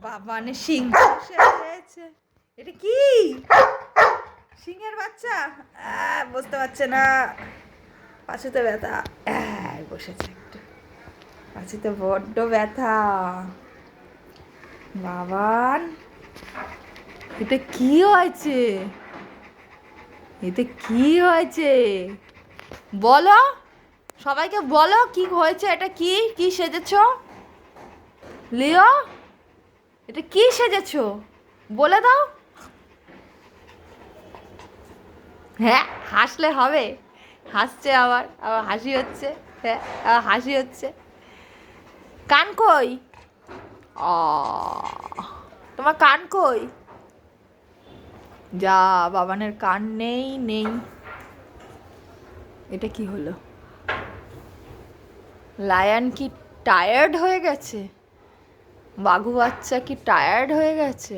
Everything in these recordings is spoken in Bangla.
বাবানে সিংহ এসেছে। এটা কি সিংহের বাচ্চা? বুঝতে পারছে না, পাছুতে ব্যথা। বসেছে একটু, পাছুতে বড্ড ব্যথা। বাবান, এটা কি হয়েছে? এটা কি হয়েছে বলো, সবাইকে বলো কি হয়েছে। এটা কি কি সেজেছ লিও? এটা কি সেজেছ বলে দাও। হ্যাঁ, হাসলে হবে? হাসছে, আবার আবার হাসি হচ্ছে। হ্যাঁ, আবার হাসি হচ্ছে। কান কই? অ, তোমার কান কই? যা, বাবানের কান নেই নেই। এটা কি হলো? লায়ন কি টায়ার্ড হয়ে গেছে? বাঘু বাচ্চা কি টায়ার্ড হয়ে গেছে?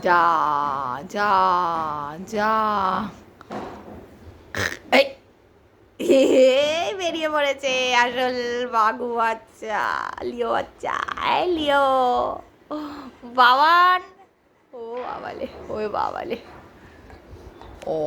যা যা যা, এই বেরিয়ে পড়েছে আসল বাঘু বাচ্চা, লিও বাচ্চা। এই লিও, বাবান। ও বাবালে, ও বাবালে, ও